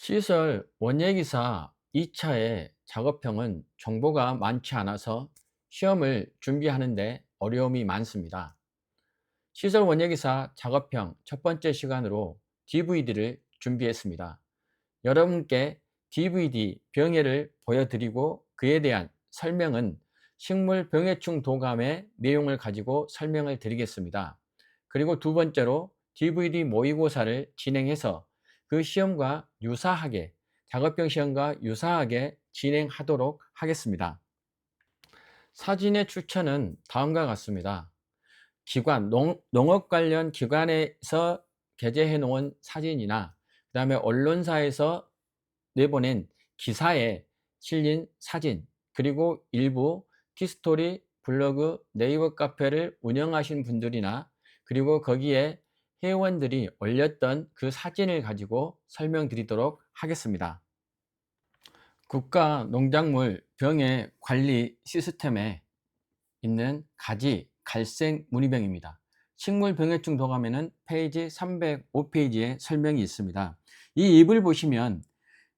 시설 원예기사 2차의 작업형은 정보가 많지 않아서 시험을 준비하는데 어려움이 많습니다. 시설 원예기사 작업형 첫 번째 시간으로 DVD를 준비했습니다. 여러분께 DVD 병해를 보여드리고 그에 대한 설명은 식물 병해충 도감의 내용을 가지고 설명을 드리겠습니다. 그리고 두 번째로 DVD 모의고사를 진행해서 그 시험과 유사하게 작업형 시험과 유사하게 진행하도록 하겠습니다. 사진의 추천은 다음과 같습니다. 기관, 농업 관련 기관에서 게재해 놓은 사진이나 그 다음에 언론사에서 내보낸 기사에 실린 사진, 그리고 일부 티스토리, 블로그, 네이버 카페를 운영하신 분들이나 그리고 거기에 회원들이 올렸던 그 사진을 가지고 설명드리도록 하겠습니다. 국가농작물 병해 관리 시스템에 있는 가지 갈색 무늬병입니다. 식물 병해충 도감에는 페이지 305페이지에 설명이 있습니다. 이 잎을 보시면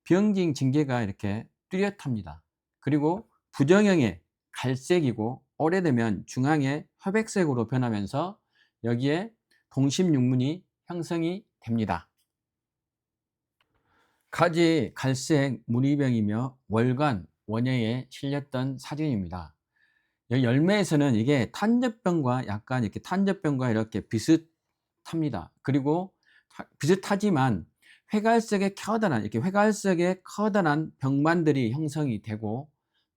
병징 징계가 이렇게 뚜렷합니다. 그리고 부정형의 갈색이고 오래되면 중앙에 회백색으로 변하면서 여기에 동심육문이 형성이 됩니다. 가지 갈색 무늬병이며 월간 원예에 실렸던 사진입니다. 열매에서는 이게 탄저병과 약간 이렇게 탄저병과 이렇게 비슷합니다. 그리고 비슷하지만 회갈색의 커다란 이렇게 회갈색의 커다란 병만들이 형성이 되고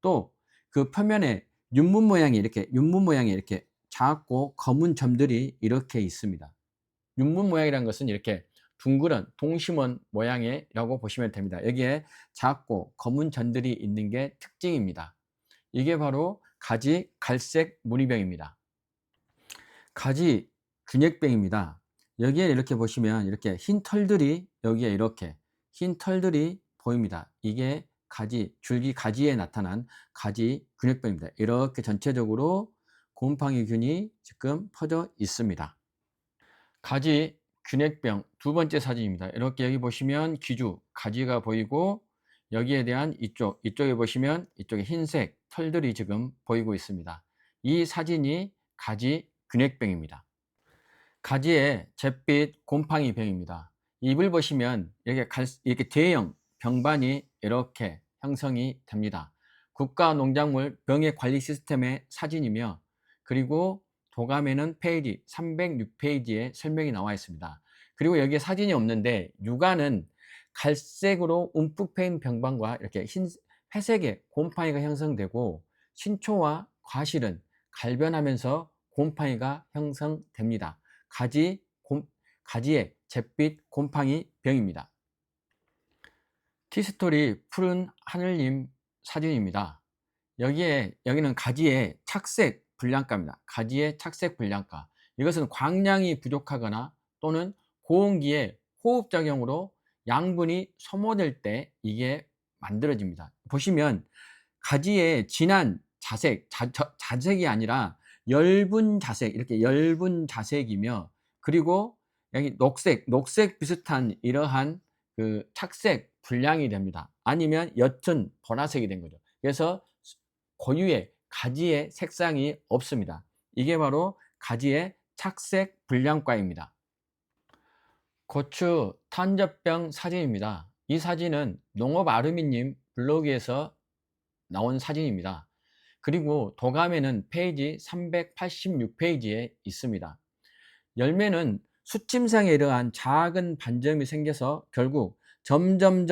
또 그 표면에 윤문 모양이 이렇게 작고 검은 점들이 이렇게 있습니다. 윤문 모양이라는 것은 이렇게 둥그런 동심원 모양이라고 보시면 됩니다. 여기에 작고 검은 점들이 있는 게 특징입니다. 이게 바로 가지 갈색 무늬병입니다. 가지 균액병입니다. 여기에 이렇게 보시면 이렇게 흰 털들이 여기에 이렇게 흰 털들이 보입니다. 이게 가지, 줄기 가지에 나타난 가지 균액병입니다. 이렇게 전체적으로 곰팡이균이 지금 퍼져 있습니다. 가지 균액병 두 번째 사진입니다. 이렇게 여기 보시면 기주, 가지가 보이고 여기에 대한 이쪽에 보시면 이쪽에 흰색 털들이 지금 보이고 있습니다. 이 사진이 가지 균액병입니다. 가지의 잿빛 곰팡이병입니다. 잎을 보시면 이렇게 대형 병반이 이렇게 형성이 됩니다. 국가농작물 병해 관리 시스템의 사진이며 그리고 도감에는 페이지 306페이지에 설명이 나와 있습니다. 그리고 여기에 사진이 없는데 유가는 갈색으로 움푹 패인 병반과 이렇게 회색의 곰팡이가 형성되고 신초와 과실은 갈변하면서 곰팡이가 형성됩니다. 가지의 잿빛 곰팡이 병입니다. 티스토리 푸른 하늘님 사진입니다. 여기는 가지의 착색 불량가입니다. 가지의 착색 불량가. 이것은 광량이 부족하거나 또는 고온기의 호흡작용으로 양분이 소모될 때 이게 만들어집니다. 보시면 가지의 진한 자색이 아니라 엷은 자색, 이렇게 엷은 자색이며 그리고 여기 녹색 비슷한 이러한 그 착색 불량이 됩니다. 아니면 옅은 보라색이 된 거죠. 그래서 고유의 가지의 색상이 없습니다. 이게 바로 가지의 착색 불량과입니다. 고추 탄저병 사진입니다. 이 사진은 농업아르미님 블로그에서 나온 사진입니다. 그리고 도감에는 페이지 386페이지에 있습니다. 열매는 수침상에 이러한 작은 반점이 생겨서 결국 점점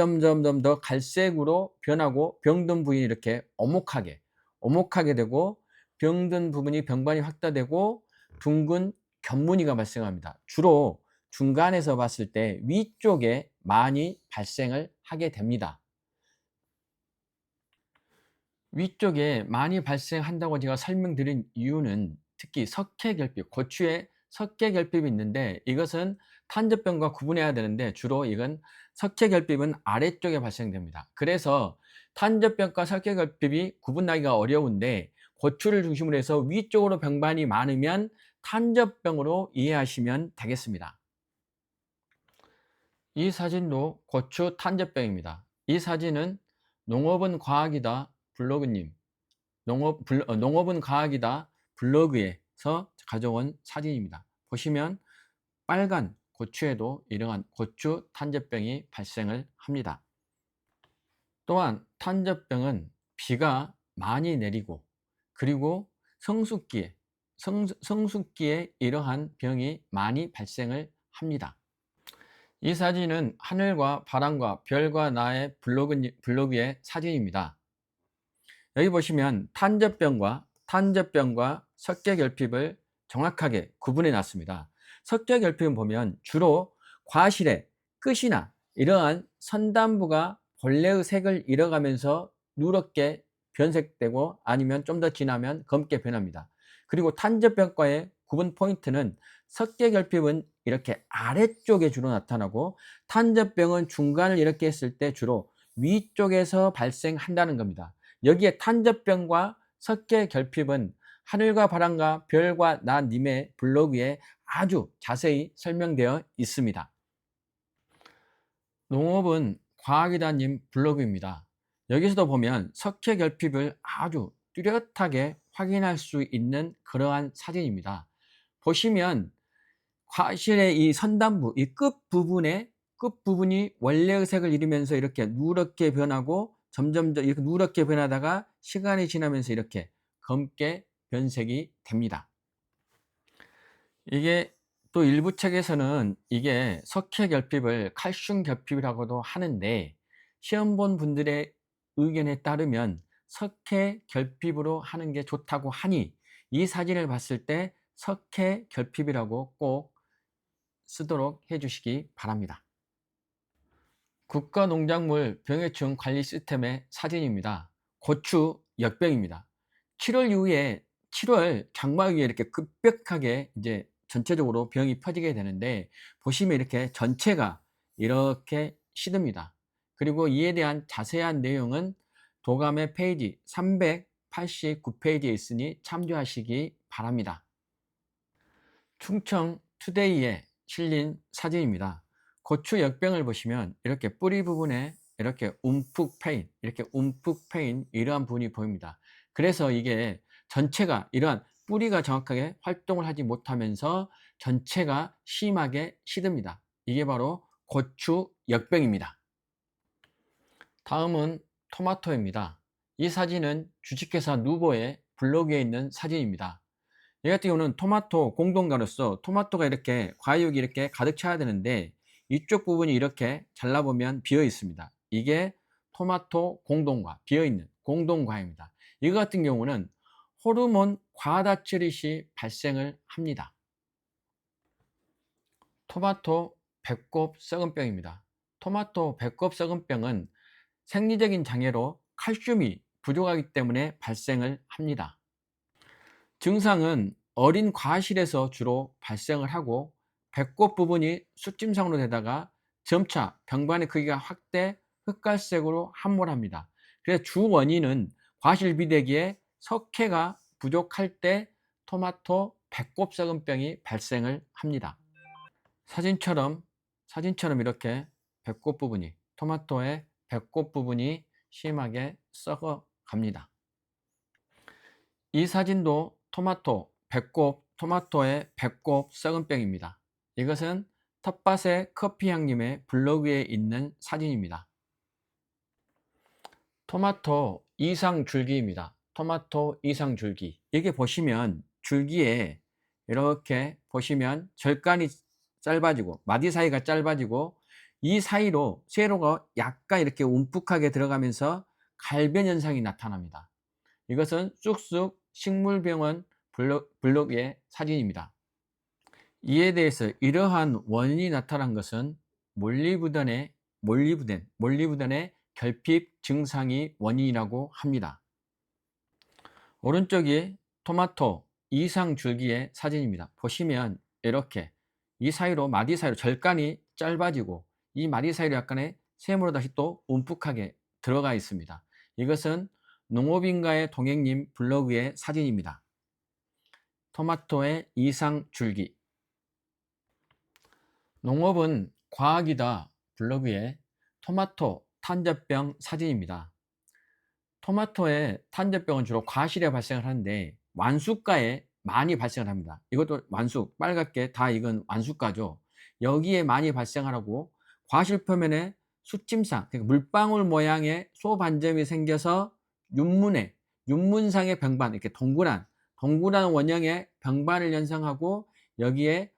더 갈색으로 변하고 병든 부분이 이렇게 오목하게 되고 병든 부분이 병반이 확대되고 둥근 견무늬가 발생합니다. 주로 중간에서 봤을 때 위쪽에 많이 발생을 하게 됩니다. 위쪽에 많이 발생한다고 제가 설명드린 이유는 특히 석회결핍, 고추에 석회결핍이 있는데 이것은 탄저병과 구분해야 되는데 주로 이건 석회결핍은 아래쪽에 발생됩니다. 그래서 탄저병과 석회결핍이 구분하기가 어려운데 고추를 중심으로 해서 위쪽으로 병반이 많으면 탄저병으로 이해하시면 되겠습니다. 이 사진도 고추 탄저병입니다. 이 사진은 농업은 과학이다 블로그님, 농업은 과학이다 블로그에서 가져온 사진입니다. 보시면 빨간 고추에도 이러한 고추 탄저병이 발생을 합니다. 또한 탄저병은 비가 많이 내리고 그리고 성숙기에 이러한 병이 많이 발생을 합니다. 이 사진은 하늘과 바람과 별과 나의 블로그의 사진입니다. 여기 보시면 탄저병과 석계결핍을 정확하게 구분해 놨습니다. 석계결핍은 보면 주로 과실의 끝이나 이러한 선단부가 본래의 색을 잃어가면서 누렇게 변색되고 아니면 좀 더 지나면 검게 변합니다. 그리고 탄저병과의 구분 포인트는 석계결핍은 이렇게 아래쪽에 주로 나타나고 탄저병은 중간을 이렇게 했을 때 주로 위쪽에서 발생한다는 겁니다. 여기에 탄저병과 석계결핍은 하늘과 바람과 별과 나 님의 블로그에 아주 자세히 설명되어 있습니다. 농업은 과학이다 님 블로그입니다. 여기서도 보면 석회결핍을 아주 뚜렷하게 확인할 수 있는 그러한 사진입니다. 보시면 과실의 이 선단부, 이 끝부분이 원래의 색을 잃으면서 이렇게 누렇게 변하고 점점 더 이렇게 누렇게 변하다가 시간이 지나면서 이렇게 검게 변색이 됩니다. 이게 또 일부 책에서는 이게 석회결핍을 칼슘 결핍이라고도 하는데 시험 본 분들의 의견에 따르면 석회결핍으로 하는 게 좋다고 하니 이 사진을 봤을 때 석회결핍이라고 꼭 쓰도록 해 주시기 바랍니다. 국가농작물 병해충 관리 시스템의 사진입니다. 고추 역병입니다. 7월 이후에 7월 장마 이후에 이렇게 급격하게 이제 전체적으로 병이 퍼지게 되는데 보시면 이렇게 전체가 이렇게 시듭니다. 그리고 이에 대한 자세한 내용은 도감의 페이지 389페이지에 있으니 참조하시기 바랍니다. 충청 투데이에 실린 사진입니다. 고추 역병을 보시면 이렇게 뿌리 부분에 이렇게 움푹 패인 이러한 부분이 보입니다. 그래서 이게 전체가 이러한 뿌리가 정확하게 활동을 하지 못하면서 전체가 심하게 시듭니다. 이게 바로 고추 역병입니다. 다음은 토마토입니다. 이 사진은 주식회사 누보의 블로그에 있는 사진입니다. 이 같은 경우는 토마토 공동가로서 토마토가 이렇게 과육이 이렇게 가득 차야 되는데 이쪽 부분이 이렇게 잘라보면 비어 있습니다. 이게 토마토 공동과 비어있는 공동과입니다. 이거 같은 경우는 호르몬 과다처리 시 발생을 합니다. 토마토 배꼽 썩은병입니다. 토마토 배꼽 썩은병은 생리적인 장애로 칼슘이 부족하기 때문에 발생을 합니다. 증상은 어린 과실에서 주로 발생을 하고 배꼽 부분이 수침상으로 되다가 점차 병반의 크기가 확대 흑갈색으로 함몰합니다. 그래서 주 원인은 과실 비대기에 석회가 부족할 때 토마토 배꼽 썩은병이 발생을 합니다. 사진처럼 이렇게 배꼽 부분이 토마토의 배꼽 부분이 심하게 썩어 갑니다. 이 사진도 토마토의 배꼽 썩은병입니다. 이것은 텃밭의 커피향님의 블로그에 있는 사진입니다. 토마토 이상줄기입니다. 토마토 이상줄기. 이게 보시면 줄기에 이렇게 보시면 절간이 짧아지고 마디 사이가 짧아지고 이 사이로 세로가 약간 이렇게 움푹하게 들어가면서 갈변 현상이 나타납니다. 이것은 쑥쑥 식물병원 블로그의 사진입니다. 이에 대해서 이러한 원인이 나타난 것은 몰리브덴의 결핍 증상이 원인이라고 합니다. 오른쪽이 토마토 이상 줄기의 사진입니다. 보시면 이렇게 이 사이로 마디 사이로 절간이 짧아지고 이 마디 사이로 약간의 세모로 다시 또 움푹하게 들어가 있습니다. 이것은 농업인가의 동행님 블로그의 사진입니다. 토마토의 이상 줄기. 농업은 과학이다 블로그의 토마토 탄저병 사진입니다. 토마토의 탄저병은 주로 과실에 발생을 하는데 완숙가에 많이 발생을 합니다. 이것도 완숙, 빨갛게 다 익은 완숙가죠. 여기에 많이 발생을 하고 과실 표면에 수침상, 그러니까 물방울 모양의 소반점이 생겨서 윤문상의 병반, 이렇게 동그란 원형의 병반을 연상하고 여기에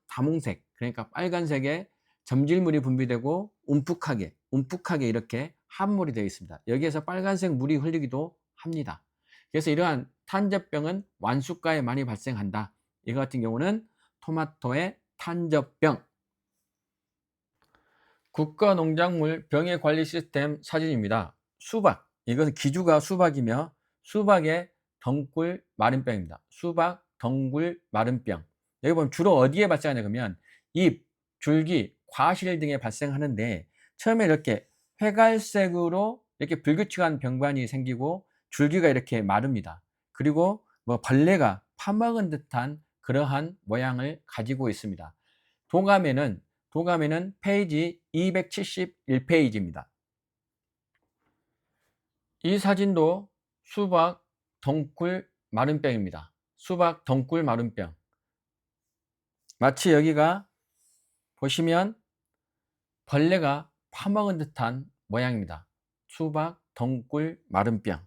다몽색, 그러니까 빨간색의 점질물이 분비되고 움푹하게 이렇게 함몰이 되어 있습니다. 여기에서 빨간색 물이 흘리기도 합니다. 그래서 이러한 탄저병은 완숙가에 많이 발생한다. 이거 같은 경우는 토마토의 탄저병. 국가농작물 병해관리 시스템 사진입니다. 수박, 이것은 기주가 수박이며 수박의 덩굴 마른병입니다. 수박 덩굴 마른병. 여기 보면 주로 어디에 발생하냐 그러면 잎, 줄기, 과실 등에 발생하는데 처음에 이렇게 회갈색으로 이렇게 불규칙한 병반이 생기고 줄기가 이렇게 마릅니다. 그리고 뭐 벌레가 파먹은 듯한 그러한 모양을 가지고 있습니다. 도감에는 페이지 271페이지입니다. 이 사진도 수박 덩굴 마른병입니다. 수박 덩굴 마른병. 마치 여기가 보시면 벌레가 파먹은 듯한 모양입니다. 수박 덩굴 마른병.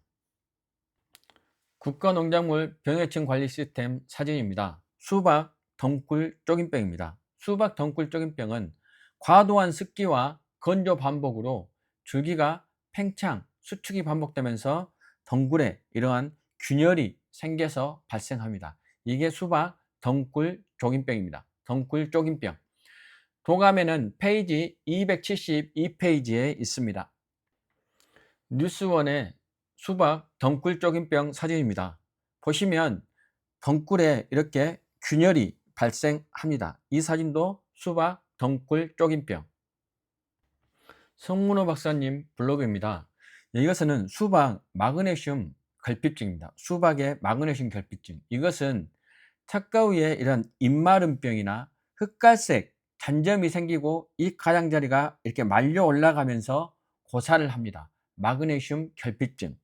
국가농작물 병해충 관리 시스템 사진입니다. 수박 덩굴 쪼긴병입니다. 수박 덩굴 쪼긴병은 과도한 습기와 건조 반복으로 줄기가 팽창, 수축이 반복되면서 덩굴에 이러한 균열이 생겨서 발생합니다. 이게 수박 덩굴 쪼긴병입니다. 덩굴 쪼긴병. 도감에는 페이지 272페이지에 있습니다. 뉴스원의 수박 덩굴 쪼긴병 사진입니다. 보시면 덩굴에 이렇게 균열이 발생합니다. 이 사진도 수박 덩굴 쪼긴병. 성문호 박사님 블로그입니다. 이것은 수박 마그네슘 결핍증입니다. 수박의 마그네슘 결핍증. 이것은 착가 위에 이런 입마름병이나 흑갈색 잔점이 생기고 이 가장자리가 이렇게 말려 올라가면서 고사를 합니다. 마그네슘 결핍증.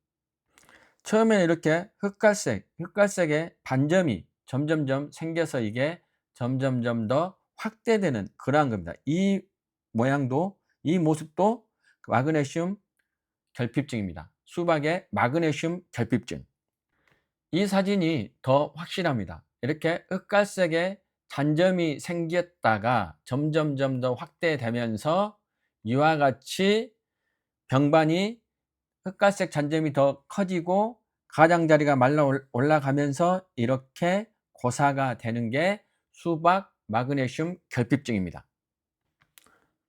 처음에 이렇게 흑갈색의 반점이 점점점 생겨서 이게 점점점 더 확대되는 그러한 겁니다. 이 모양도, 이 모습도 마그네슘 결핍증입니다. 수박의 마그네슘 결핍증. 이 사진이 더 확실합니다. 이렇게 흑갈색의 잔점이 생겼다가 점점점 더 확대되면서 이와 같이 병반이 흑갈색 잔점이 더 커지고 가장자리가 말라 올라가면서 이렇게 고사가 되는 게 수박 마그네슘 결핍증입니다.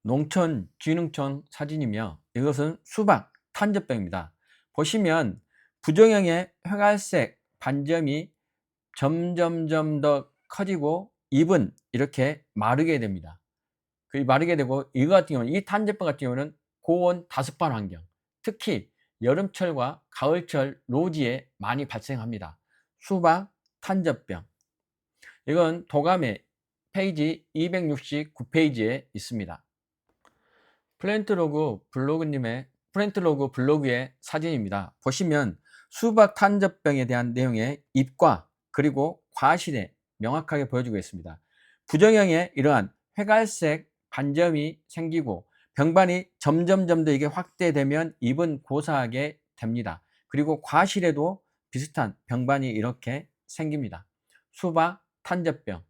농촌진흥청 사진이며 이것은 수박 탄저병입니다. 보시면 부정형의 회갈색 반점이 점점점 더 커지고 잎은 이렇게 마르게 됩니다. 마르게 되고 이거 같은 경우는 이 탄저병 같은 경우는 고온 다습한 환경, 특히 여름철과 가을철 노지에 많이 발생합니다. 수박 탄저병. 이건 도감의 페이지 269페이지에 있습니다. 플랜트로그 블로그의 사진입니다. 보시면 수박 탄저병에 대한 내용의 잎과 그리고 과실에 명확하게 보여주고 있습니다. 부정형의 이러한 회갈색 반점이 생기고 병반이 점점점 더 이게 확대되면 잎은 고사하게 됩니다. 그리고 과실에도 비슷한 병반이 이렇게 생깁니다. 수박 탄저병.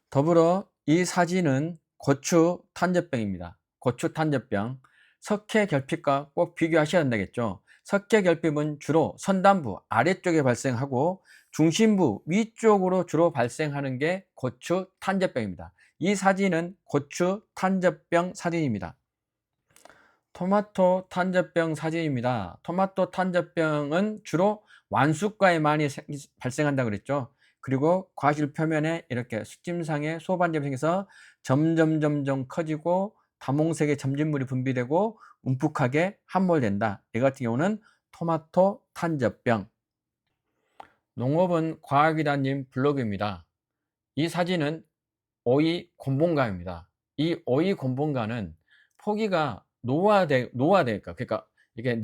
더불어 이 사진은 고추 탄저병입니다. 고추 탄저병. 석회 결핍과 꼭 비교하셔야 한다겠죠. 석회 결핍은 주로 선단부 아래쪽에 발생하고 중심부 위쪽으로 주로 발생하는 게 고추 탄저병입니다. 이 사진은 고추 탄저병 사진입니다. 토마토 탄저병 사진입니다. 토마토 탄저병은 주로 완숙과에 많이 발생한다고 그랬죠. 그리고 과실 표면에 이렇게 수침상에 소반점이 생겨서 점점 커지고 다몽색의 점진물이 분비되고 움푹하게 함몰된다. 이 같은 경우는 토마토 탄저병. 농업은 과학이다님 블로그입니다. 이 사진은 오이 곤봉감입니다. 이 오이 곤봉과는 포기가 노화되니까, 그러니까 이게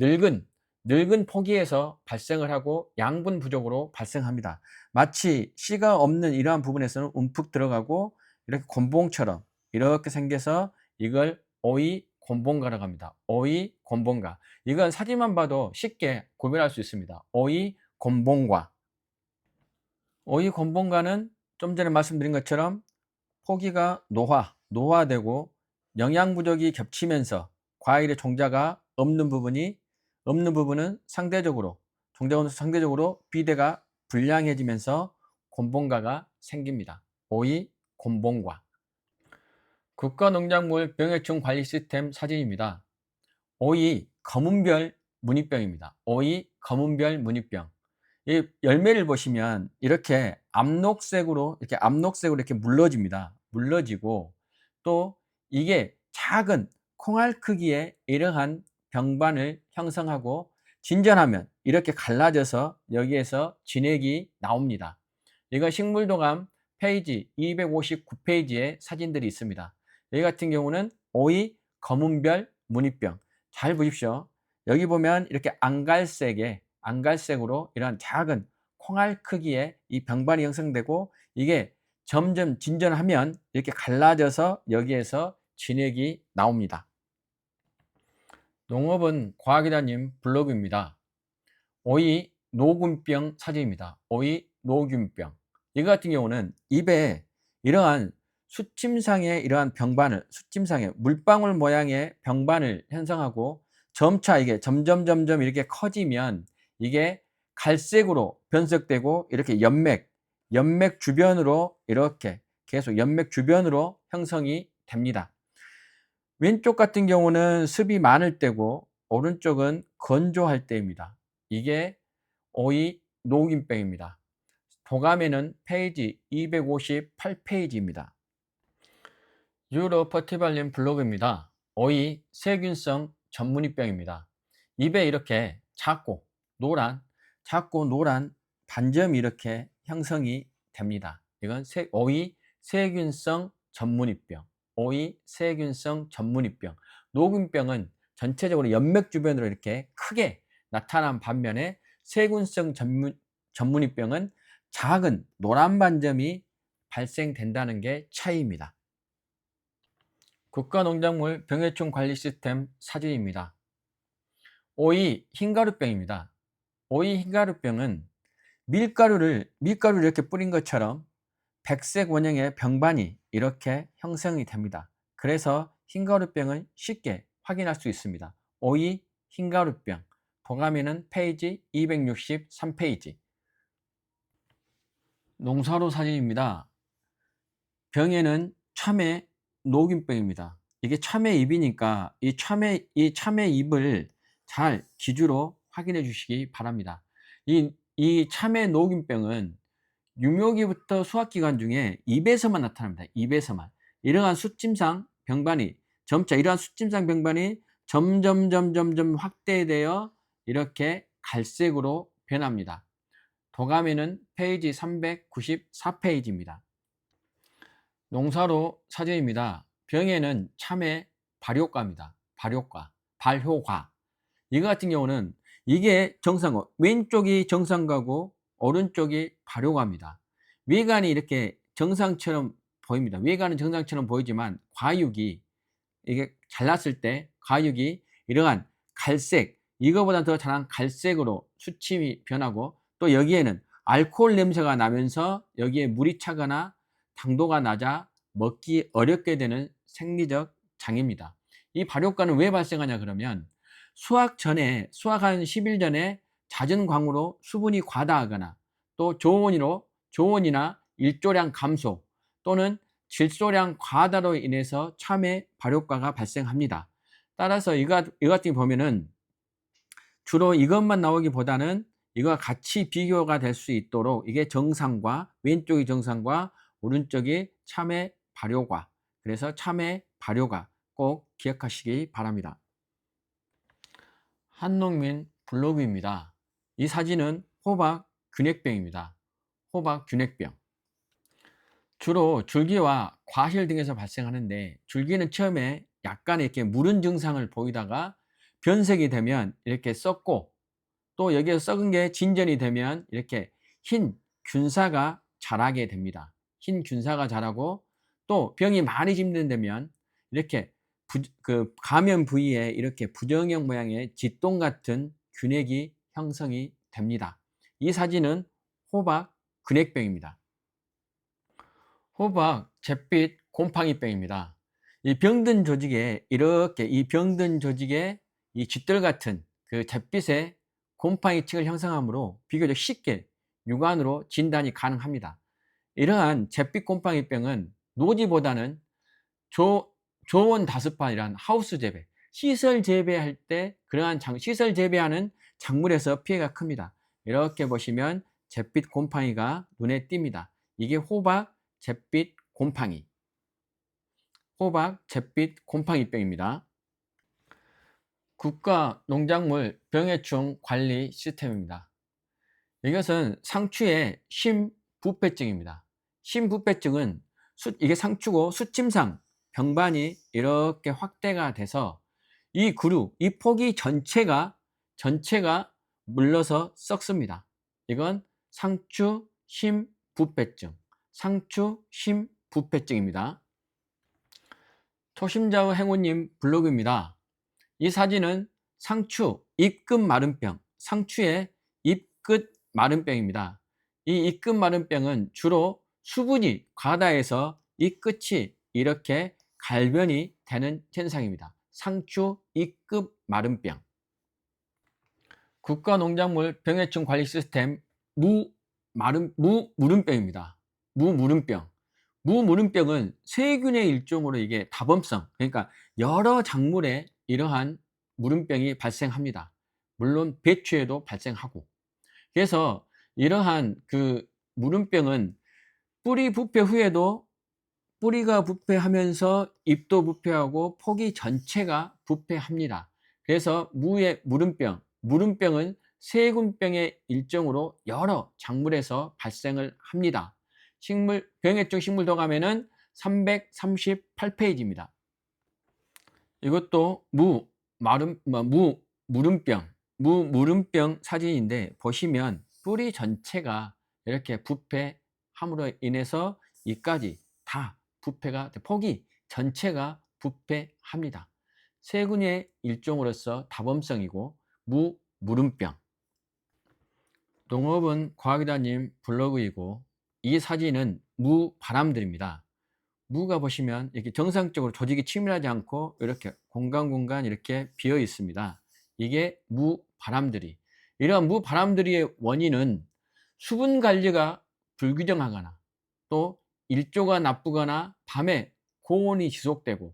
늙은 포기에서 발생을 하고 양분 부족으로 발생합니다. 마치 씨가 없는 이러한 부분에서는 움푹 들어가고 이렇게 곤봉처럼 이렇게 생겨서 이걸 오이 곤봉과라고 합니다. 오이 곤봉과. 이건 사진만 봐도 쉽게 구별할 수 있습니다. 오이 곤봉과. 오이 곤봉과는 좀 전에 말씀드린 것처럼 포기가 노화되고 영양 부족이 겹치면서 과일의 종자가 없는 부분은 상대적으로 비대가 불량해지면서 곤봉과가 생깁니다. 오이 곤봉과. 국가농작물 병해충 관리 시스템 사진입니다. 오이 검은별 무늬병입니다. 오이 검은별 무늬병. 이 열매를 보시면 이렇게 암록색으로 이렇게 물러집니다. 물러지고 또 이게 작은 콩알 크기의 이러한 병반을 형성하고 진전하면 이렇게 갈라져서 여기에서 진액이 나옵니다. 이건 식물도감 페이지 259페이지에 사진들이 있습니다. 여기 같은 경우는 오이 검은별 무늬병. 잘 보십시오. 여기 보면 이렇게 안갈색으로 이런 작은 콩알 크기의 이 병반이 형성되고 이게 점점 진전하면 이렇게 갈라져서 여기에서 진액이 나옵니다. 농업은 과학이다님 블로그입니다. 오이 노균병 사진입니다. 오이 노균병. 이거 같은 경우는 입에 이러한 수침상의 물방울 모양의 병반을 형성하고 점차 이게 점점 이렇게 커지면 이게 갈색으로 변색되고 이렇게 연맥 주변으로 이렇게 계속 연맥 주변으로 형성이 됩니다. 왼쪽 같은 경우는 습이 많을 때고 오른쪽은 건조할 때입니다. 이게 오이 녹균병입니다. 도감에는 페이지 258페이지입니다. 유로 퍼티발린 블로그입니다. 오이 세균성 전문이병입니다. 입에 이렇게 작고 노란 반점이 이렇게 형성이 됩니다. 이건 오이 세균성 전문이병. 오이 세균성 전문이병. 녹균병은 전체적으로 연맥 주변으로 이렇게 크게 나타난 반면에 세균성 전문이병은 작은 노란 반점이 발생된다는 게 차이입니다. 국가농작물 병해충 관리 시스템 사진입니다. 오이 흰가루병입니다. 오이 흰가루병은 밀가루를 이렇게 뿌린 것처럼 백색 원형의 병반이 이렇게 형성이 됩니다. 그래서 흰가루병은 쉽게 확인할 수 있습니다. 오이 흰가루병. 도감에는 페이지 263페이지. 농사로 사진입니다. 병에는 참외 녹균병입니다. 이게 참외 잎이니까 이 참외 잎을 잘 기주로 확인해 주시기 바랍니다. 이 참외 녹균병은 유묘기부터 수확기간 중에 잎에서만 나타납니다. 잎에서만. 이러한 수침상 병반이 점점 확대되어 이렇게 갈색으로 변합니다. 도감에는 페이지 394페이지입니다. 농사로 사진입니다. 병에는 참외 발효과입니다. 발효과. 이거 같은 경우는 이게 정상과, 왼쪽이 정상과고 오른쪽이 발효과입니다. 외관이 이렇게 정상처럼 보입니다. 외관은 정상처럼 보이지만 이게 잘났을 때 과육이 이러한 갈색, 이거보다 더 잘한 갈색으로 수침이 변하고 또 여기에는 알코올 냄새가 나면서 여기에 물이 차거나 당도가 낮아 먹기 어렵게 되는 생리적 장애입니다. 이 발효과는 왜 발생하냐 그러면 수확한 10일 전에 잦은 광으로 수분이 과다하거나 또 저온이나 일조량 감소 또는 질소량 과다로 인해서 참외 발효과가 발생합니다. 따라서 이거 같은 거 보면은 주로 이것만 나오기보다는 이거와 같이 비교가 될 수 있도록 이게 왼쪽이 정상과 오른쪽이 참외 발효과. 그래서 참외 발효과 꼭 기억하시기 바랍니다. 한농민 블로그입니다. 이 사진은 호박 균핵병입니다. 호박 균핵병. 주로 줄기와 과실 등에서 발생하는데, 줄기는 처음에 약간 이렇게 무른 증상을 보이다가 변색이 되면 이렇게 썩고, 또 여기에 썩은 게 진전이 되면 이렇게 흰 균사가 자라게 됩니다. 흰 균사가 자라고, 또 병이 많이 진행되면 이렇게 감염 부위에 이렇게 부정형 모양의 짓돈 같은 균핵이 형성이 됩니다. 이 사진은 호박 근핵병입니다. 호박 잿빛 곰팡이병입니다. 이 병든 조직에 이렇게 이 병든 조직에 이 쥐들 같은 그 잿빛의 곰팡이층을 형성하므로 비교적 쉽게 육안으로 진단이 가능합니다. 이러한 잿빛 곰팡이병은 노지보다는 저온 다습판이란 하우스 재배, 시설 재배할 때 그러한 시설 재배하는 작물에서 피해가 큽니다. 이렇게 보시면 잿빛 곰팡이가 눈에 띕니다. 이게 호박 잿빛 곰팡이, 호박 잿빛 곰팡이병입니다. 국가 농작물 병해충 관리 시스템입니다. 이것은 상추의 심부패증입니다. 심부패증은 이게 상추고 수침상 병반이 이렇게 확대가 돼서 이 그루, 이 포기 전체가 물러서 썩습니다. 이건 상추 심부패증, 상추 심부패증입니다. 초심자의 행운님 블로그입니다. 이 사진은 상추 잎끝 마른병, 상추의 잎끝 마른병입니다. 이 잎끝 마른병은 주로 수분이 과다해서 잎끝이 이렇게 갈변이 되는 현상입니다. 상추 잎끝 마른병. 국가농작물 병해충 관리 시스템 무무름병입니다. 무무름병. 무무름병은 세균의 일종으로 이게 다범성, 그러니까 여러 작물에 이러한 무름병이 발생합니다. 물론 배추에도 발생하고. 그래서 이러한 그 무름병은 뿌리 부패 후에도 뿌리가 부패하면서 잎도 부패하고 포기 전체가 부패합니다. 그래서 무의 무름병은 세균병의 일종으로 여러 작물에서 발생을 합니다. 병해충 식물도감에는 338페이지입니다. 이것도 무무름병 사진인데, 보시면 뿌리 전체가 이렇게 부패함으로 인해서 이까지 다 부패가, 포기 전체가 부패합니다. 세균의 일종으로서 다범성이고 무무름병. 농업은 과학이다님 블로그이고, 이 사진은 무바람들입니다. 무가 보시면 이렇게 정상적으로 조직이 치밀하지 않고 이렇게 공간 이렇게 비어 있습니다. 이게 무바람들이. 이러한 무바람들이의 원인은 수분 관리가 불규정하거나, 또 일조가 나쁘거나, 밤에 고온이 지속되고,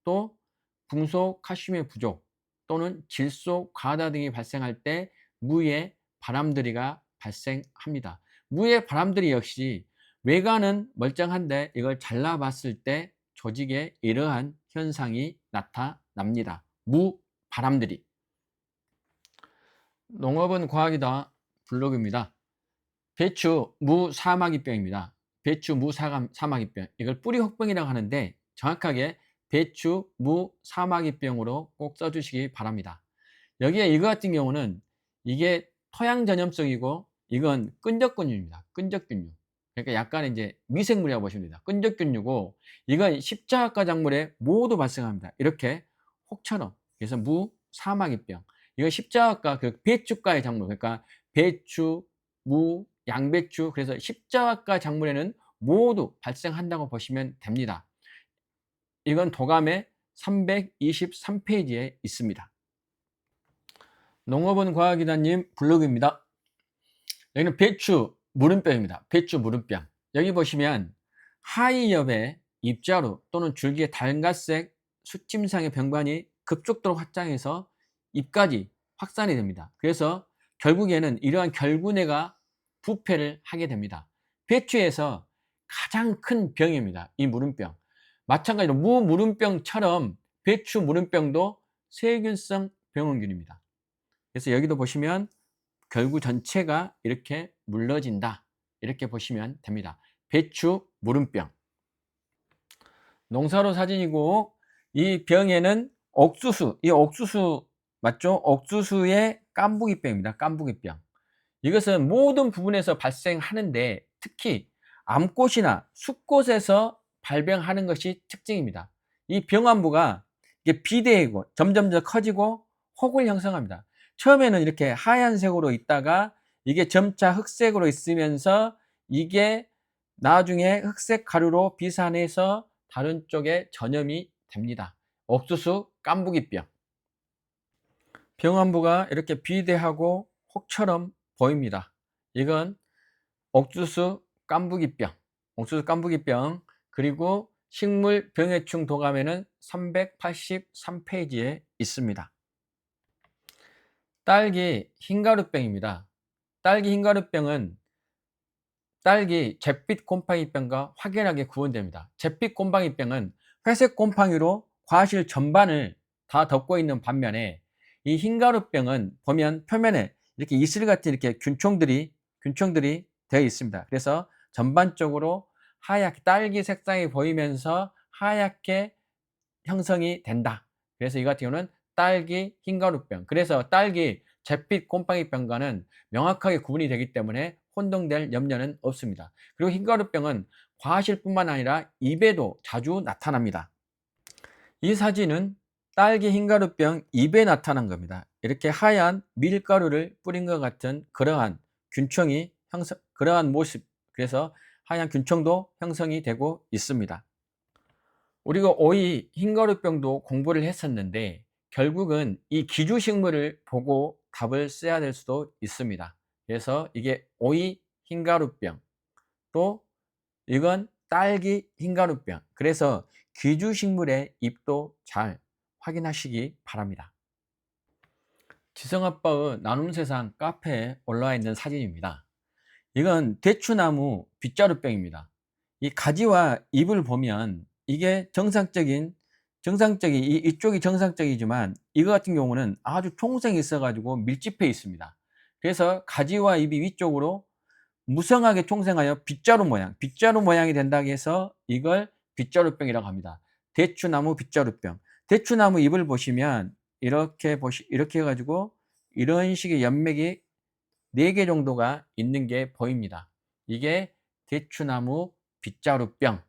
또 풍소 칼슘의 부족, 또는 질소 과다 등이 발생할 때 무의 바람들이가 발생합니다. 무의 바람들이 역시 외관은 멀쩡한데 이걸 잘라봤을 때 조직에 이러한 현상이 나타납니다. 무바람들이. 농업은 과학이다 블로그입니다. 배추 무사마귀병입니다. 배추 무사마귀병, 이걸 뿌리혹병이라고 하는데 정확하게 배추 무사마귀병으로 꼭 써주시기 바랍니다. 여기에 이거 같은 경우는 이게 토양 전염성이고, 이건 끈적균입니다. 끈적균류. 그러니까 약간 이제 미생물이라고 보시면 됩니다. 끈적균류고, 이건 십자가 작물에 모두 발생합니다. 이렇게 혹처럼. 그래서 무사마귀병. 이거 십자가 그 배추가의 작물, 그러니까 배추, 무, 양배추, 그래서 십자가 작물에는 모두 발생한다고 보시면 됩니다. 이건 도감의 323페이지에 있습니다. 농업은 과학이다님 블로그입니다. 여기는 배추 무름병입니다. 배추 무름병. 여기 보시면 하이엽의 잎자루 또는 줄기의 달걀색 수침상의 병반이 급속도로 확장해서 잎까지 확산이 됩니다. 그래서 결국에는 이러한 결구내가 부패를 하게 됩니다. 배추에서 가장 큰 병입니다. 이 무름병. 마찬가지로 무무름병처럼 배추 무름병도 세균성 병원균입니다. 그래서 여기도 보시면 결구 전체가 이렇게 물러진다, 이렇게 보시면 됩니다. 배추 무름병. 농사로 사진이고, 이 병에는 옥수수, 이 옥수수 맞죠? 옥수수의 깐부기병입니다. 깐부기병. 이것은 모든 부분에서 발생하는데 특히 암꽃이나 숫꽃에서 발병하는 것이 특징입니다. 이 병환부가 이게 비대이고 점점 더 커지고 혹을 형성합니다. 처음에는 이렇게 하얀색으로 있다가 이게 점차 흑색으로 있으면서 이게 나중에 흑색 가루로 비산해서 다른 쪽에 전염이 됩니다. 옥수수 깐부기병. 병환부가 이렇게 비대하고 혹처럼 보입니다. 이건 옥수수 깐부기병, 옥수수 깐부기병. 그리고 식물 병해충 도감에는 383페이지에 있습니다. 딸기 흰가루병입니다. 딸기 흰가루병은 딸기 잿빛 곰팡이병과 확연하게 구분됩니다. 잿빛 곰팡이병은 회색 곰팡이로 과실 전반을 다 덮고 있는 반면에 이 흰가루병은 보면 표면에 이렇게 이슬 같은 이렇게 균총들이 되어 있습니다. 그래서 전반적으로 하얗게 딸기 색상이 보이면서 하얗게 형성이 된다. 그래서 이 같은 경우는 딸기 흰가루병. 그래서 딸기 잿빛 곰팡이병과는 명확하게 구분이 되기 때문에 혼동될 염려는 없습니다. 그리고 흰가루병은 과실뿐만 아니라 입에도 자주 나타납니다. 이 사진은 딸기 흰가루병 입에 나타난 겁니다. 이렇게 하얀 밀가루를 뿌린 것 같은 그러한 균총이 그러한 모습, 그래서 하얀 균총도 형성이 되고 있습니다. 우리가 오이 흰가루병도 공부를 했었는데 결국은 이 기주식물을 보고 답을 써야 될 수도 있습니다. 그래서 이게 오이 흰가루병, 또 이건 딸기 흰가루병. 그래서 기주식물의 잎도 잘 확인하시기 바랍니다. 지성아빠의 나눔세상 카페에 올라와 있는 사진입니다. 이건 대추나무 빗자루병입니다. 이 가지와 잎을 보면 이게 이쪽이 정상적이지만 이거 같은 경우는 아주 총생이 있어 가지고 밀집해 있습니다. 그래서 가지와 잎이 위쪽으로 무성하게 총생하여 빗자루 모양이 된다고 해서 이걸 빗자루병이라고 합니다. 대추나무 빗자루병. 대추나무 잎을 보시면 이렇게 해 가지고 이런 식의 연맥이 4개 정도가 있는 게 보입니다. 이게 대추나무 빗자루병.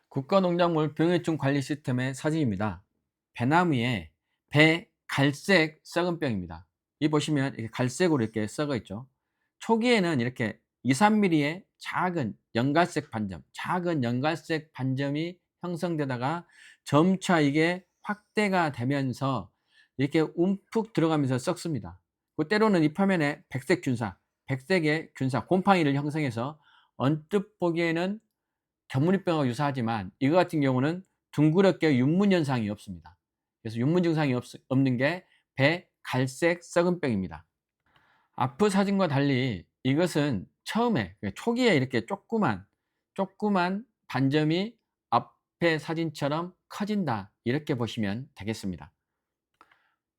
국가농작물 병해충 관리 시스템의 사진입니다. 배나무에 배갈색 썩은병입니다. 이 보시면 이렇게 갈색으로 이렇게 썩어 있죠. 초기에는 이렇게 2~3mm의 작은 연갈색 반점이 형성되다가 점차 이게 확대가 되면서 이렇게 움푹 들어가면서 썩습니다. 그 때로는 이 표면에 백색의 균사, 곰팡이를 형성해서 언뜻 보기에는 견무리병하고 유사하지만 이거 같은 경우는 둥그렇게 윤문 현상이 없습니다. 그래서 윤문 증상이 없는 게 배갈색 썩은병입니다. 앞의 사진과 달리 이것은 처음에 초기에 이렇게 조그만 반점이 앞의 사진처럼 커진다, 이렇게 보시면 되겠습니다.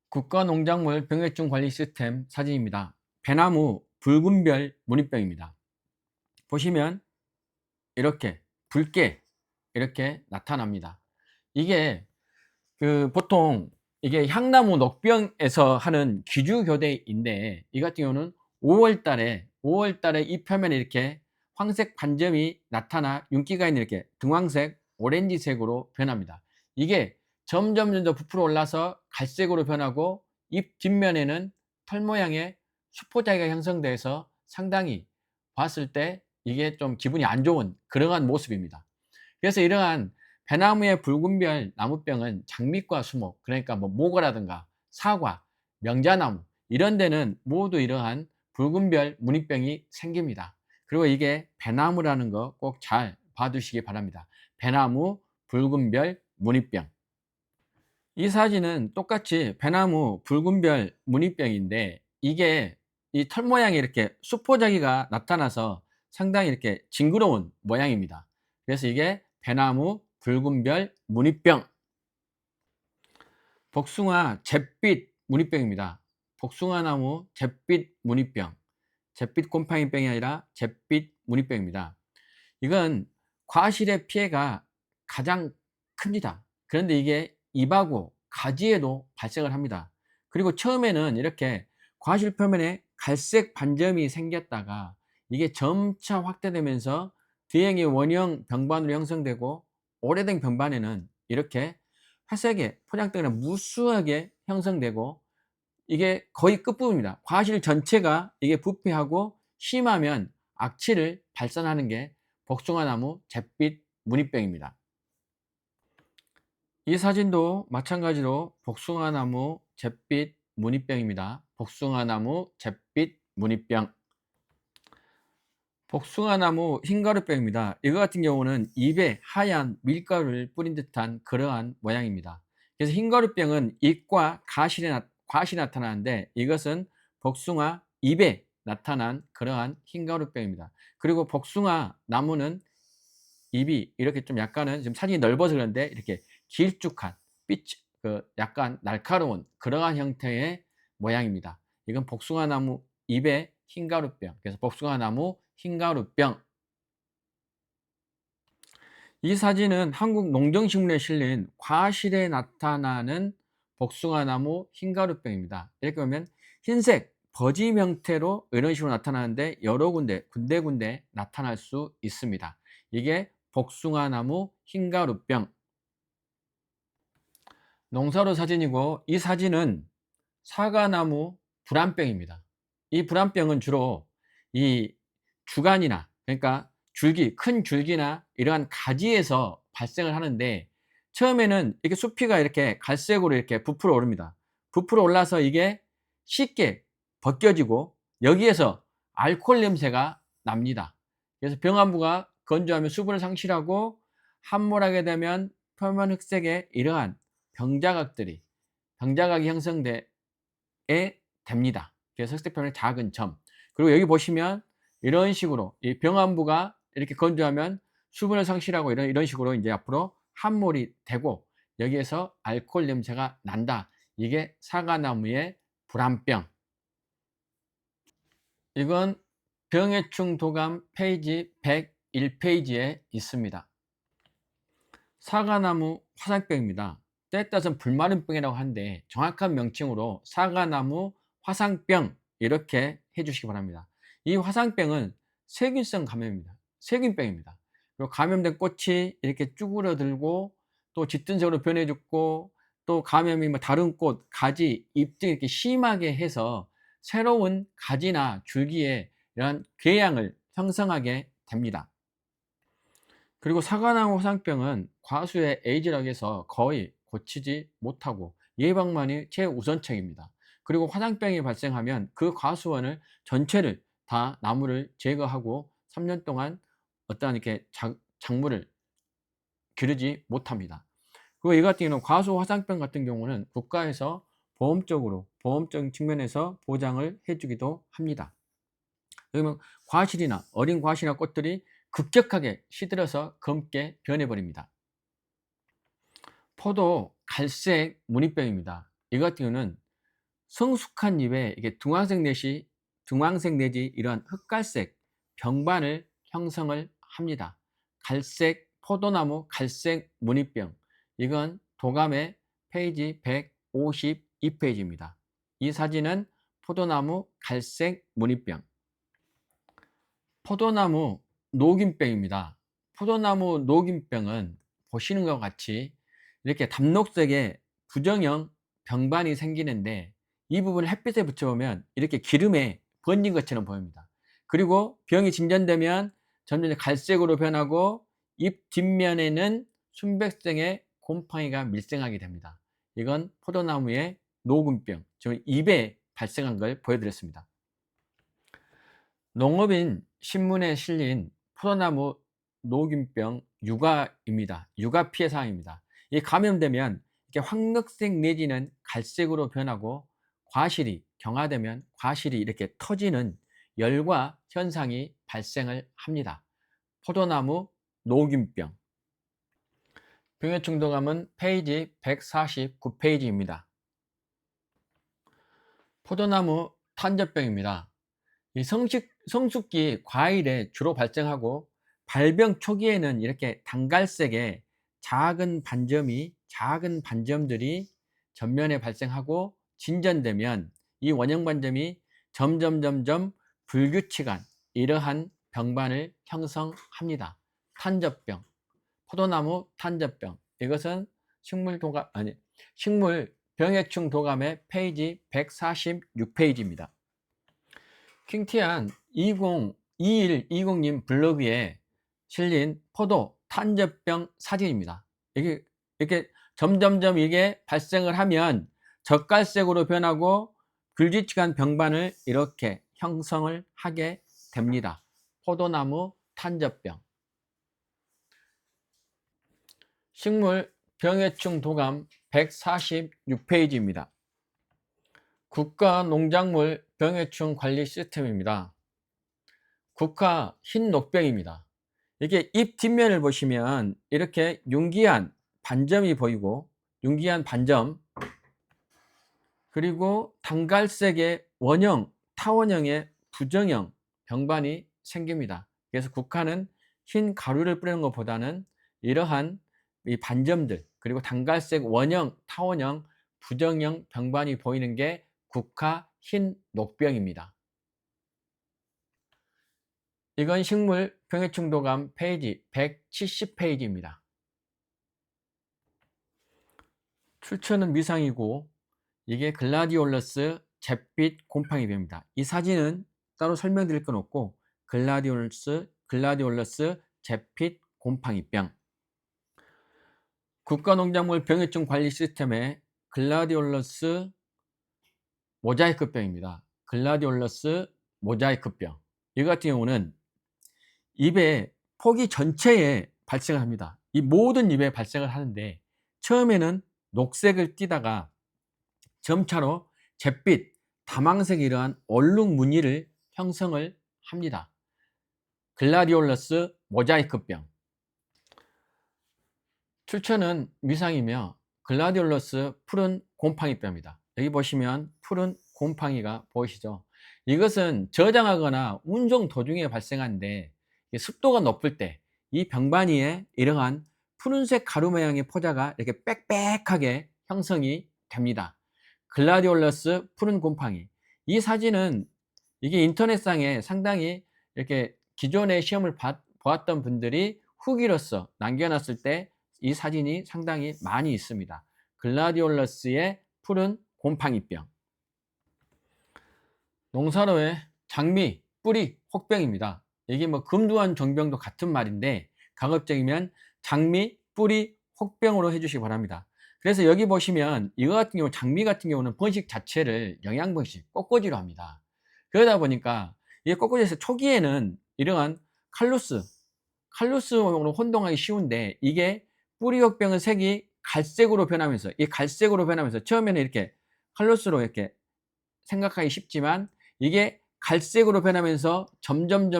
국가농작물 병해충 관리 시스템 사진입니다. 배나무 붉은별 무늬병입니다. 보시면 이렇게 붉게 이렇게 나타납니다. 이게 보통 이게 향나무 녹병에서 하는 기주교대인데 이 같은 경우는 5월 달에 이 표면에 이렇게 황색 반점이 나타나 윤기가 있는 이렇게 등황색, 오렌지색으로 변합니다. 이게 점점 부풀어 올라서 갈색으로 변하고 잎 뒷면에는 털 모양의 수포자기가 형성돼서 상당히 봤을 때 이게 좀 기분이 안 좋은 그러한 모습입니다. 그래서 이러한 배나무의 붉은별 나무병은 장미과 수목, 그러니까 뭐 모거라든가 사과, 명자나무 이런 데는 모두 이러한 붉은별 무늬병이 생깁니다. 그리고 이게 배나무라는 거 꼭 잘 봐두시기 바랍니다. 배나무 붉은별 무늬병. 이 사진은 똑같이 배나무 붉은별 무늬병인데 이게 이 털 모양이 이렇게 수포자기가 나타나서 상당히 이렇게 징그러운 모양입니다. 그래서 이게 배나무 붉은별 무늬병. 복숭아 잿빛 무늬병입니다. 복숭아나무 잿빛 무늬병. 잿빛 곰팡이병이 아니라 잿빛 무늬병입니다. 이건 과실의 피해가 가장 큽니다. 그런데 이게 잎하고 가지에도 발생을 합니다. 그리고 처음에는 이렇게 과실 표면에 갈색 반점이 생겼다가 이게 점차 확대되면서 D형이 원형 병반으로 형성되고, 오래된 병반에는 이렇게 회색의 포장덩이가 무수하게 형성되고, 이게 거의 끝부분입니다. 과실 전체가 이게 부패하고 심하면 악취를 발산하는 게 복숭아나무 잿빛 무늬병입니다. 이 사진도 마찬가지로 복숭아나무 잿빛 무늬병입니다. 복숭아나무 잿빛 무늬병. 복숭아나무 흰가루병입니다. 이거 같은 경우는 잎에 하얀 밀가루를 뿌린 듯한 그러한 모양입니다. 그래서 흰가루병은 잎과 과실이 나타나는데, 이것은 복숭아 잎에 나타난 그러한 흰가루병입니다. 그리고 복숭아 나무는 잎이 이렇게 좀 약간은, 지금 사진이 넓어서 그런데 이렇게 길쭉한 약간 날카로운 그러한 형태의 모양입니다. 이건 복숭아나무 잎의 흰가루병. 그래서 복숭아나무 흰가루병. 이 사진은 한국농정신문에 실린 과실에 나타나는 복숭아나무 흰가루병입니다. 이렇게 보면 흰색 버짐 형태로 이런 식으로 나타나는데, 여러 군데 나타날 수 있습니다. 이게 복숭아나무 흰가루병. 농사로 사진이고, 이 사진은 사과나무 불안병입니다. 이 불안병은 주로 이 주간이나, 그러니까 큰 줄기나 이러한 가지에서 발생을 하는데, 처음에는 이렇게 수피가 이렇게 갈색으로 이렇게 부풀어 오릅니다. 부풀어 올라서 이게 쉽게 벗겨지고 여기에서 알코올 냄새가 납니다. 그래서 병안부가 건조하면 수분을 상실하고 함몰하게 되면 표면 흑색의 이러한 병자각이 형성돼 됩니다. 그래서 흑색표면의 작은 점. 그리고 여기 보시면 이런 식으로 이 병안부가 이렇게 건조하면 수분을 상실하고 이런 식으로 이제 앞으로 함몰이 되고, 여기에서 알코올 냄새가 난다. 이게 사과나무의 불안병. 이건 병해충 도감 페이지 101페이지에 있습니다. 사과나무 화상병입니다. 때에 따라서는 불마른병이라고 하는데, 정확한 명칭으로 사과나무 화상병 이렇게 해주시기 바랍니다. 이 화상병은 세균성 감염입니다. 세균병입니다. 그리고 감염된 꽃이 이렇게 쭈그러들고 또 짙은 색으로 변해 죽고, 또 감염이 다른 꽃, 가지, 잎 등 이렇게 심하게 해서 새로운 가지나 줄기에 이런 궤양을 형성하게 됩니다. 그리고 사과나무 화상병은 과수의 에이즈락에서 거의 고치지 못하고 예방만이 최우선책입니다. 그리고 화상병이 발생하면 그 과수원을 전체를 다 나무를 제거하고 3년 동안 어떠한 이렇게 작물을 기르지 못합니다. 그리고 이 같은 경우는 과수 화상병 같은 경우는 국가에서 보험적인 측면에서 보장을 해주기도 합니다. 그러면 어린 과실이나 꽃들이 급격하게 시들어서 검게 변해버립니다. 포도 갈색 무늬병입니다. 이 같은 경우는 성숙한 잎에 이게 등황색 내지 이런 흑갈색 병반을 형성을 합니다. 포도나무 갈색 무늬병. 이건 도감의 페이지 152페이지입니다. 이 사진은 포도나무 갈색 무늬병. 포도나무 녹균병입니다. 포도나무 녹균병은 보시는 것과 같이 이렇게 담록색의 부정형 병반이 생기는데, 이 부분을 햇빛에 비춰보면 이렇게 기름에 번진 것처럼 보입니다. 그리고 병이 진전되면 점점 갈색으로 변하고 잎 뒷면에는 순백색의 곰팡이가 밀생하게 됩니다. 이건 포도나무의 녹균병, 즉 잎에 발생한 걸 보여드렸습니다. 농업인 신문에 실린 포도나무 녹균병 유가입니다. 유가 피해 사항입니다. 이 감염되면 이렇게 황록색 내지는 갈색으로 변하고, 경화되면 과실이 이렇게 터지는 열과 현상이 발생을 합니다. 포도나무 녹균병. 병해충 도감은 페이지 149페이지입니다. 포도나무 탄저병입니다. 이 성숙기 과일에 주로 발생하고 발병 초기에는 이렇게 단갈색의 작은 반점들이 전면에 발생하고 진전되면 이 원형 반점이 점점 불규칙한 이러한 병반을 형성합니다. 탄저병, 포도나무 탄저병. 이것은 식물 병해충 도감의 페이지 146페이지입니다. 킹티안 2120님 블로그에 실린 포도 탄저병 사진입니다. 이렇게 점점점 이게 발생을 하면 젓갈색으로 변하고 불규칙한 병반을 이렇게 형성을 하게 됩니다. 포도나무 탄저병. 식물 병해충 도감 146페이지입니다. 국가 농작물 병해충 관리 시스템입니다. 국화 흰녹병입니다. 이게 잎 뒷면을 보시면 이렇게 융기한 반점이 보이고, 융기한 반점, 그리고 단갈색의 원형, 타원형의 부정형 병반이 생깁니다. 그래서 국화는 흰 가루를 뿌리는 것보다는 이러한 이 반점들, 그리고 단갈색 원형, 타원형, 부정형 병반이 보이는 게 국화 흰녹병입니다. 이건 식물 병해충 도감 페이지 170페이지입니다. 출처는 미상이고 이게 글라디올러스 잿빛 곰팡이병입니다. 이 사진은 따로 설명드릴 건 없고 글라디올러스 잿빛 곰팡이병. 국가농작물 병해충 관리 시스템의 글라디올러스 모자이크병입니다. 글라디올러스 모자이크병. 이 같은 경우는 잎의 포기 전체에 발생을 합니다. 이 모든 잎에 발생을 하는데 처음에는 녹색을 띠다가 점차로 잿빛, 다망색 이러한 얼룩 무늬를 형성을 합니다. 글라디올러스 모자이크병. 출처는 미상이며 글라디올러스 푸른 곰팡이병입니다. 여기 보시면 푸른 곰팡이가 보이시죠? 이것은 저장하거나 운송 도중에 발생하는데 습도가 높을 때 이 병반위에 이러한 푸른색 가루 모양의 포자가 이렇게 빽빽하게 형성이 됩니다. 글라디올러스 푸른 곰팡이. 이 사진은 이게 인터넷상에 상당히 이렇게 기존의 시험을 보았던 분들이 후기로서 남겨놨을 때 이 사진이 상당히 많이 있습니다. 글라디올러스의 푸른 곰팡이병. 농사로의 장미, 뿌리, 혹병입니다. 이게 뭐 금두한 정병도 같은 말인데 가급적이면 장미, 뿌리, 혹병으로 해주시기 바랍니다. 그래서 여기 보시면 이거 같은 경우 장미 같은 경우는 번식 자체를 영양번식, 꽃꽂이로 합니다. 그러다 보니까 이게 꽃꽂이에서 초기에는 이러한 칼루스로 혼동하기 쉬운데 이게 뿌리 혹병은 색이 갈색으로 변하면서 처음에는 이렇게 칼루스로 이렇게 생각하기 쉽지만 이게 갈색으로 변하면서 점점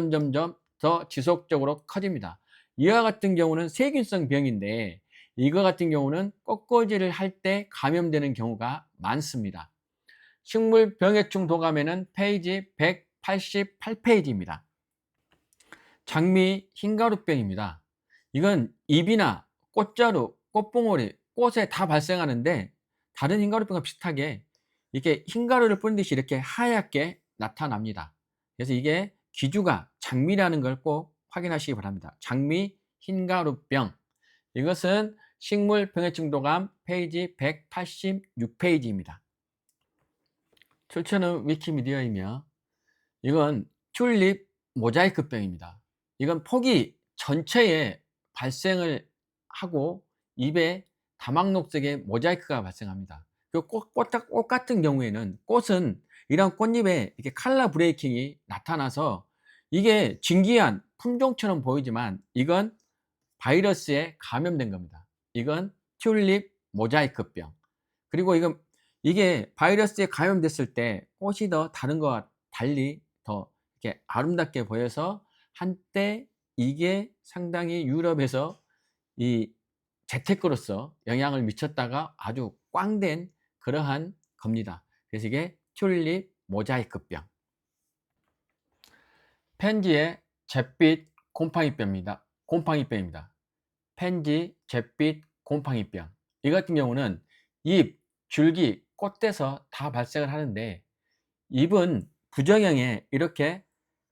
더 지속적으로 커집니다. 이와 같은 경우는 세균성 병인데 이거 같은 경우는 꽃꽂이를 할 때 감염되는 경우가 많습니다. 식물 병해충 도감에는 페이지 188페이지입니다. 장미 흰가루병입니다. 이건 잎이나 꽃자루, 꽃봉오리, 꽃에 다 발생하는데 다른 흰가루병과 비슷하게 이렇게 흰가루를 뿌린 듯이 이렇게 하얗게 나타납니다. 그래서 이게 기주가 장미라는 걸 꼭 확인하시기 바랍니다. 장미 흰가루병. 이것은 식물 병해충 도감 페이지 186페이지입니다. 출처는 위키미디어이며 이건 튤립 모자이크병입니다. 이건 포기 전체에 발생을 하고 잎에 다막녹색의 모자이크가 발생합니다. 꽃 같은 경우에는 꽃은 이런 꽃잎에 이렇게 칼라 브레이킹이 나타나서 이게 진기한 품종처럼 보이지만 이건 바이러스에 감염된 겁니다. 이건 튤립 모자이크병. 그리고 이게 바이러스에 감염됐을 때 꽃이 더 다른 것과 달리 더 이렇게 아름답게 보여서 한때 이게 상당히 유럽에서 이 재테크로서 영향을 미쳤다가 아주 꽝된 그러한 겁니다. 그래서 이게 튤립 모자이크병. 펜지의 잿빛 곰팡이병입니다. 펜지, 잿빛, 곰팡이병. 이 같은 경우는 잎, 줄기, 꽃에서 다 발생을 하는데, 잎은 부정형에 이렇게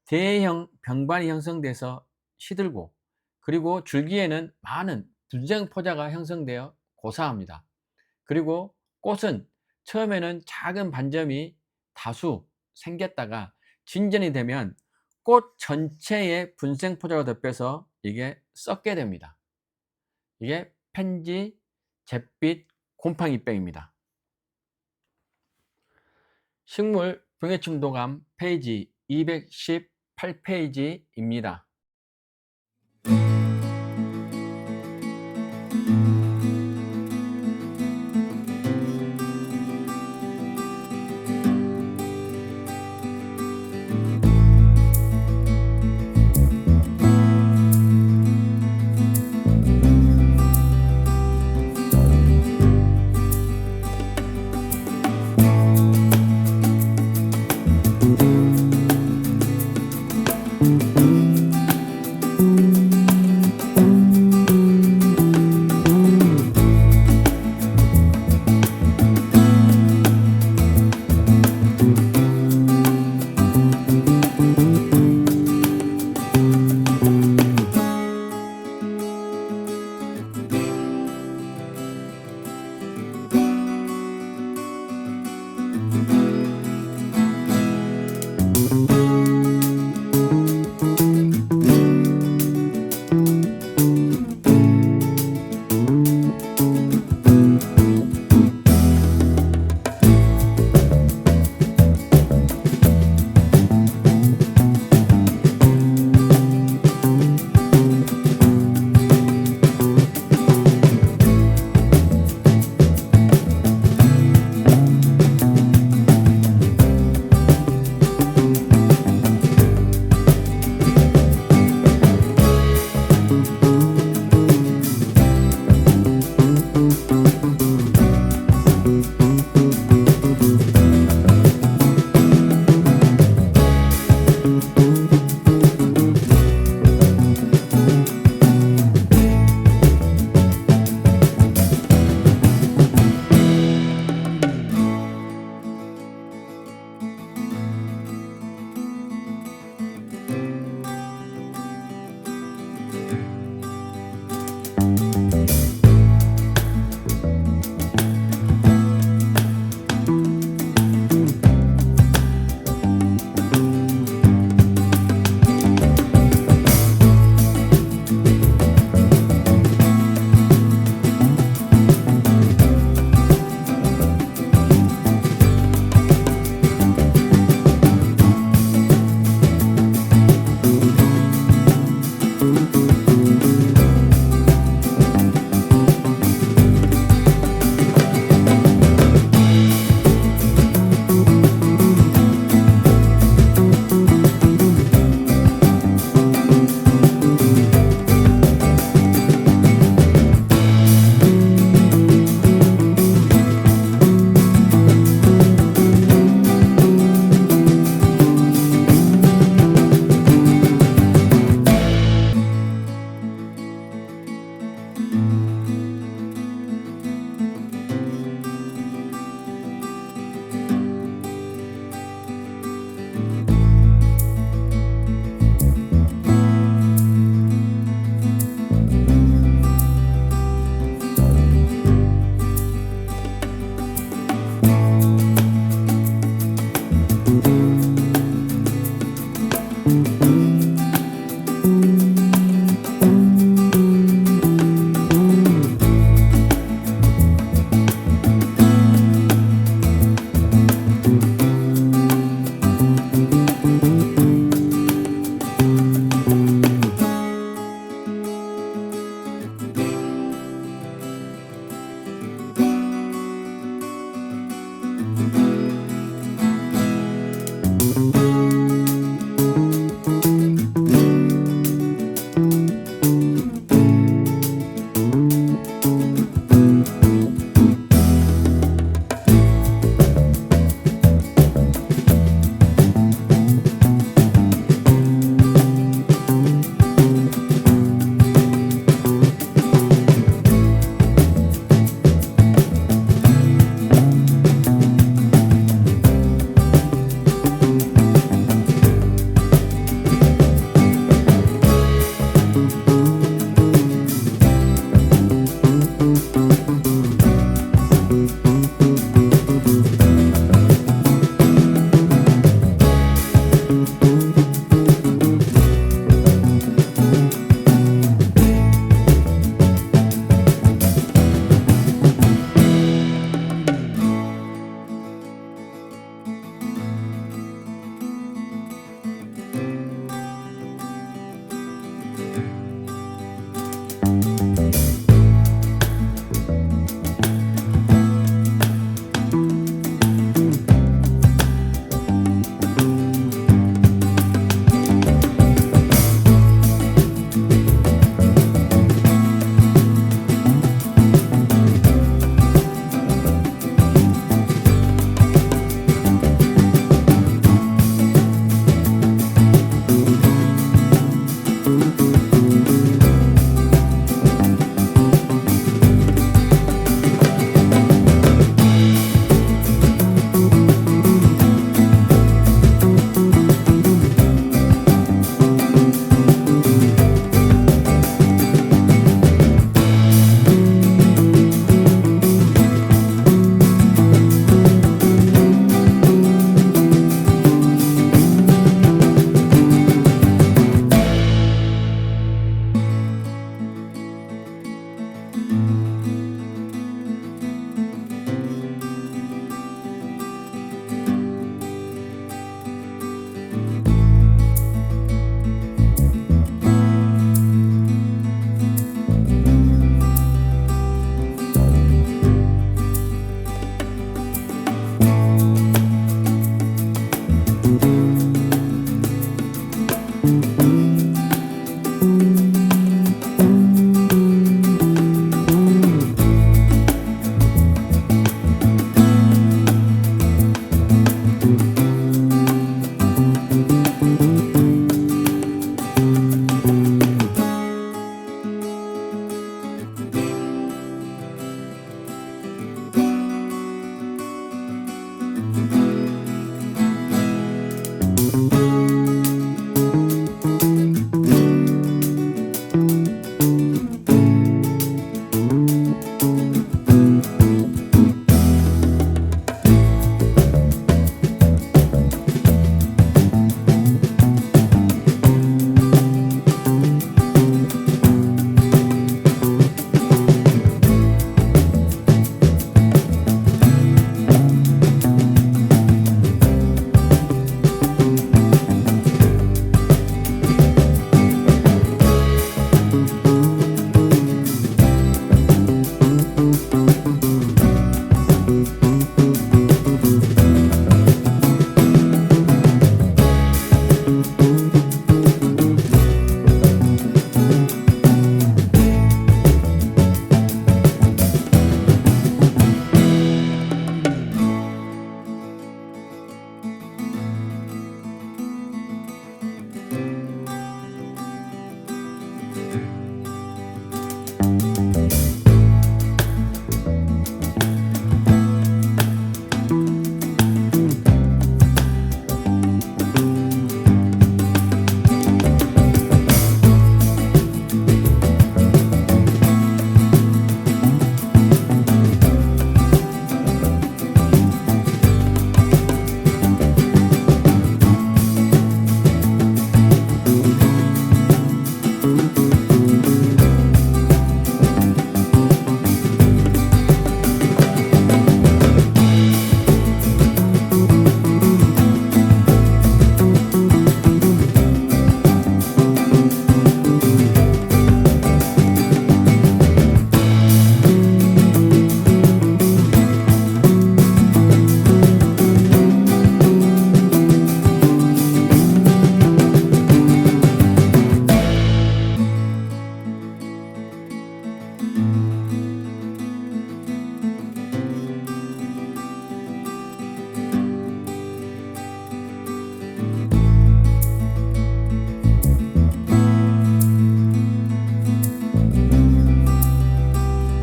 대형 병반이 형성돼서 시들고, 그리고 줄기에는 많은 분생 포자가 형성되어 고사합니다. 그리고 꽃은 처음에는 작은 반점이 다수 생겼다가 진전이 되면 꽃 전체에 분생 포자가 덮여서 이게 썩게 됩니다. 이게 펜지, 잿빛, 곰팡이병입니다. 식물 병해충도감 페이지 218페이지입니다.